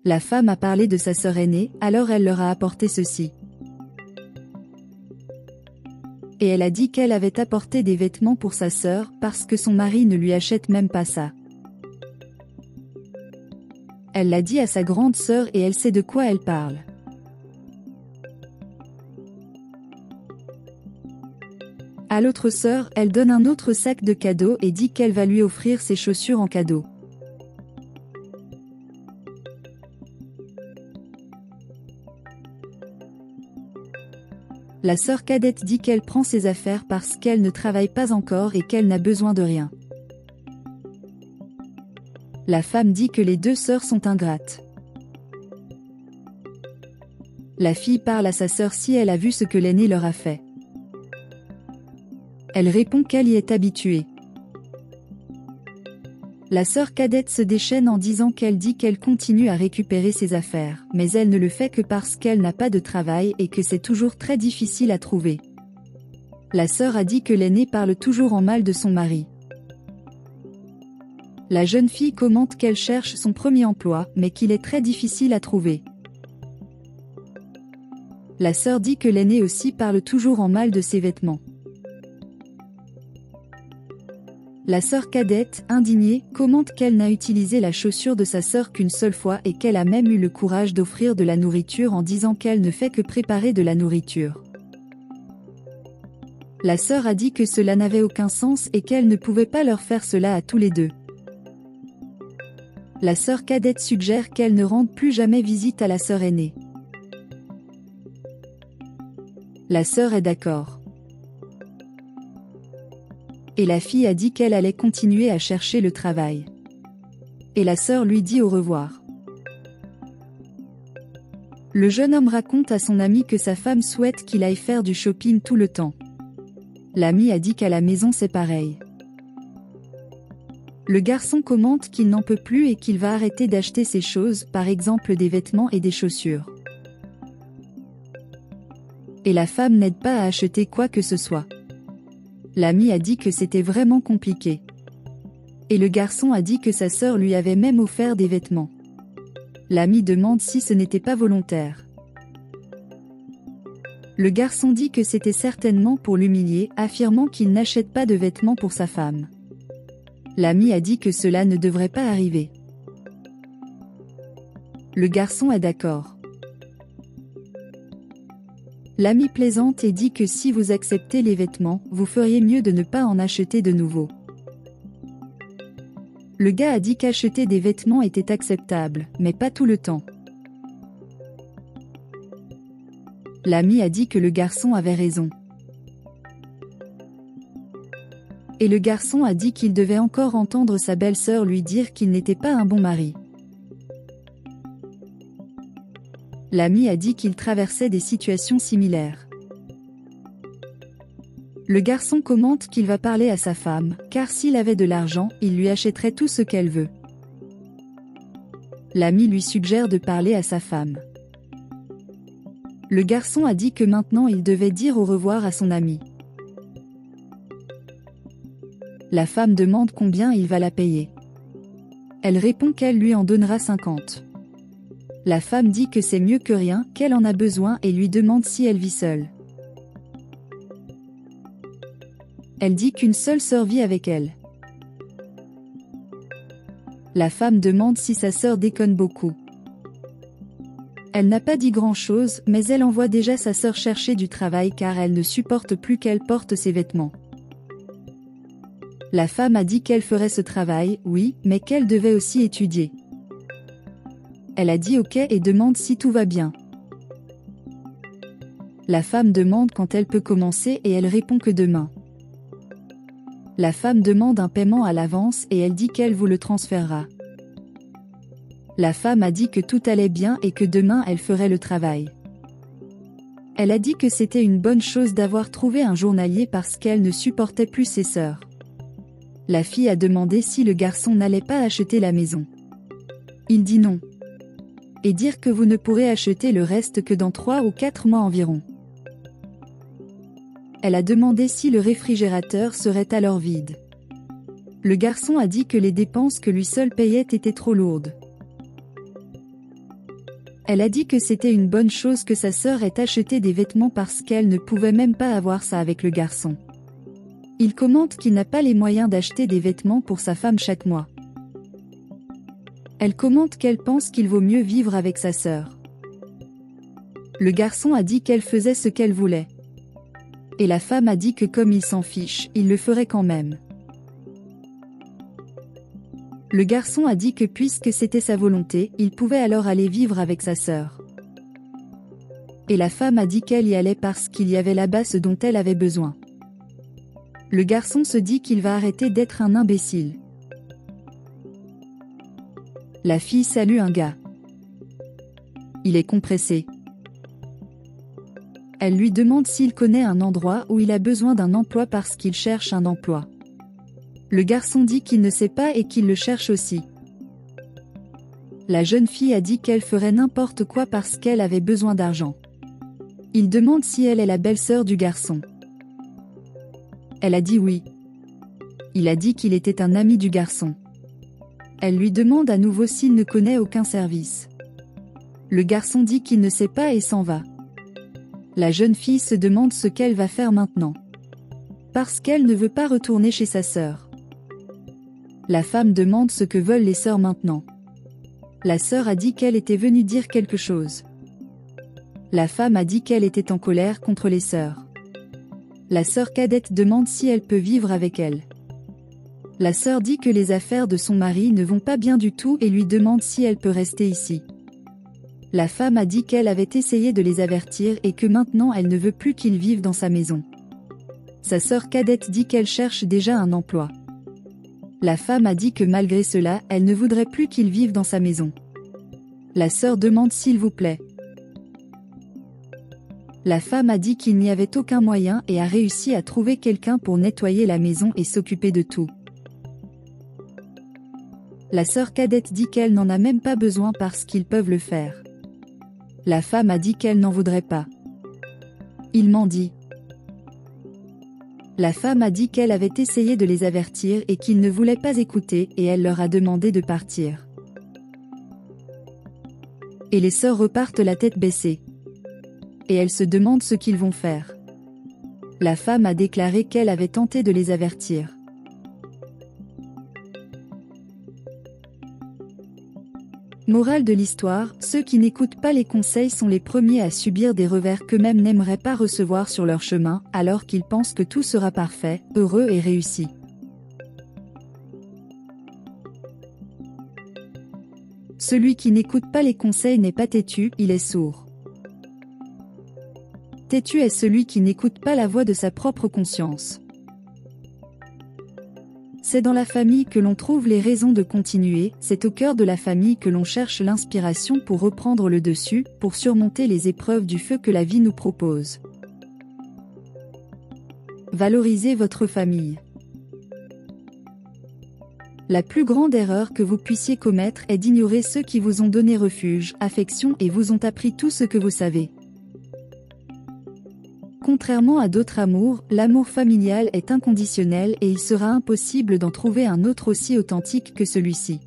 La femme a parlé de sa sœur aînée, alors elle leur a apporté ceci. Et elle a dit qu'elle avait apporté des vêtements pour sa sœur, parce que son mari ne lui achète même pas ça. Elle l'a dit à sa grande sœur et elle sait de quoi elle parle. À l'autre sœur, elle donne un autre sac de cadeaux et dit qu'elle va lui offrir ses chaussures en cadeau. La sœur cadette dit qu'elle prend ses affaires parce qu'elle ne travaille pas encore et qu'elle n'a besoin de rien. La femme dit que les deux sœurs sont ingrates. La fille parle à sa sœur si elle a vu ce que l'aînée leur a fait. Elle répond qu'elle y est habituée. La sœur cadette se déchaîne en disant qu'elle dit qu'elle continue à récupérer ses affaires, mais elle ne le fait que parce qu'elle n'a pas de travail et que c'est toujours très difficile à trouver. La sœur a dit que l'aînée parle toujours en mal de son mari. La jeune fille commente qu'elle cherche son premier emploi, mais qu'il est très difficile à trouver. La sœur dit que l'aînée aussi parle toujours en mal de ses vêtements. La sœur cadette, indignée, commente qu'elle n'a utilisé la chaussure de sa sœur qu'une seule fois et qu'elle a même eu le courage d'offrir de la nourriture en disant qu'elle ne fait que préparer de la nourriture. La sœur a dit que cela n'avait aucun sens et qu'elle ne pouvait pas leur faire cela à tous les deux. La sœur cadette suggère qu'elle ne rende plus jamais visite à la sœur aînée. La sœur est d'accord. Et la fille a dit qu'elle allait continuer à chercher le travail. Et la sœur lui dit au revoir. Le jeune homme raconte à son ami que sa femme souhaite qu'il aille faire du shopping tout le temps. L'ami a dit qu'à la maison c'est pareil. Le garçon commente qu'il n'en peut plus et qu'il va arrêter d'acheter ses choses, par exemple des vêtements et des chaussures. Et la femme n'aide pas à acheter quoi que ce soit. L'ami a dit que c'était vraiment compliqué. Et le garçon a dit que sa sœur lui avait même offert des vêtements. L'ami demande si ce n'était pas volontaire. Le garçon dit que c'était certainement pour l'humilier, affirmant qu'il n'achète pas de vêtements pour sa femme. L'ami a dit que cela ne devrait pas arriver. Le garçon est d'accord. L'ami plaisante et dit que si vous acceptez les vêtements, vous feriez mieux de ne pas en acheter de nouveau. Le gars a dit qu'acheter des vêtements était acceptable, mais pas tout le temps. L'ami a dit que le garçon avait raison. Et le garçon a dit qu'il devait encore entendre sa belle-sœur lui dire qu'il n'était pas un bon mari. L'ami a dit qu'il traversait des situations similaires. Le garçon commente qu'il va parler à sa femme, car s'il avait de l'argent, il lui achèterait tout ce qu'elle veut. L'ami lui suggère de parler à sa femme. Le garçon a dit que maintenant il devait dire au revoir à son ami. La femme demande combien il va la payer. Elle répond qu'elle lui en donnera 50. La femme dit que c'est mieux que rien, qu'elle en a besoin et lui demande si elle vit seule. Elle dit qu'une seule sœur vit avec elle. La femme demande si sa sœur déconne beaucoup. Elle n'a pas dit grand-chose, mais elle envoie déjà sa sœur chercher du travail car elle ne supporte plus qu'elle porte ses vêtements. La femme a dit qu'elle ferait ce travail, oui, mais qu'elle devait aussi étudier. Elle a dit ok et demande si tout va bien. La femme demande quand elle peut commencer et elle répond que demain. La femme demande un paiement à l'avance et elle dit qu'elle vous le transférera. La femme a dit que tout allait bien et que demain elle ferait le travail. Elle a dit que c'était une bonne chose d'avoir trouvé un journalier parce qu'elle ne supportait plus ses sœurs. La fille a demandé si le garçon n'allait pas acheter la maison. Il dit non. Et dire que vous ne pourrez acheter le reste que dans 3 ou 4 mois environ. Elle a demandé si le réfrigérateur serait alors vide. Le garçon a dit que les dépenses que lui seul payait étaient trop lourdes. Elle a dit que c'était une bonne chose que sa sœur ait acheté des vêtements parce qu'elle ne pouvait même pas avoir ça avec le garçon. Il commente qu'il n'a pas les moyens d'acheter des vêtements pour sa femme chaque mois. Elle commente qu'elle pense qu'il vaut mieux vivre avec sa sœur. Le garçon a dit qu'elle faisait ce qu'elle voulait. Et la femme a dit que comme il s'en fiche, il le ferait quand même. Le garçon a dit que puisque c'était sa volonté, il pouvait alors aller vivre avec sa sœur. Et la femme a dit qu'elle y allait parce qu'il y avait là-bas ce dont elle avait besoin. Le garçon se dit qu'il va arrêter d'être un imbécile. La fille salue un gars. Il est compressé. Elle lui demande s'il connaît un endroit où il a besoin d'un emploi parce qu'il cherche un emploi. Le garçon dit qu'il ne sait pas et qu'il le cherche aussi. La jeune fille a dit qu'elle ferait n'importe quoi parce qu'elle avait besoin d'argent. Il demande si elle est la belle-sœur du garçon. Elle a dit oui. Il a dit qu'il était un ami du garçon. Elle lui demande à nouveau s'il ne connaît aucun service. Le garçon dit qu'il ne sait pas et s'en va. La jeune fille se demande ce qu'elle va faire maintenant. Parce qu'elle ne veut pas retourner chez sa sœur. La femme demande ce que veulent les sœurs maintenant. La sœur a dit qu'elle était venue dire quelque chose. La femme a dit qu'elle était en colère contre les sœurs. La sœur cadette demande si elle peut vivre avec elle. La sœur dit que les affaires de son mari ne vont pas bien du tout et lui demande si elle peut rester ici. La femme a dit qu'elle avait essayé de les avertir et que maintenant elle ne veut plus qu'ils vivent dans sa maison. Sa sœur cadette dit qu'elle cherche déjà un emploi. La femme a dit que malgré cela, elle ne voudrait plus qu'ils vivent dans sa maison. La sœur demande s'il vous plaît. La femme a dit qu'il n'y avait aucun moyen et a réussi à trouver quelqu'un pour nettoyer la maison et s'occuper de tout. La sœur cadette dit qu'elle n'en a même pas besoin parce qu'ils peuvent le faire. La femme a dit qu'elle n'en voudrait pas. Il m'en dit. La femme a dit qu'elle avait essayé de les avertir et qu'ils ne voulaient pas écouter et elle leur a demandé de partir. Et les sœurs repartent la tête baissée. Et elles se demandent ce qu'ils vont faire. La femme a déclaré qu'elle avait tenté de les avertir. Morale de l'histoire, ceux qui n'écoutent pas les conseils sont les premiers à subir des revers qu'eux-mêmes n'aimeraient pas recevoir sur leur chemin, alors qu'ils pensent que tout sera parfait, heureux et réussi. Celui qui n'écoute pas les conseils n'est pas têtu, il est sourd. Têtu est celui qui n'écoute pas la voix de sa propre conscience. C'est dans la famille que l'on trouve les raisons de continuer, c'est au cœur de la famille que l'on cherche l'inspiration pour reprendre le dessus, pour surmonter les épreuves du feu que la vie nous propose. Valorisez votre famille. La plus grande erreur que vous puissiez commettre est d'ignorer ceux qui vous ont donné refuge, affection et vous ont appris tout ce que vous savez. Contrairement à d'autres amours, l'amour familial est inconditionnel et il sera impossible d'en trouver un autre aussi authentique que celui-ci.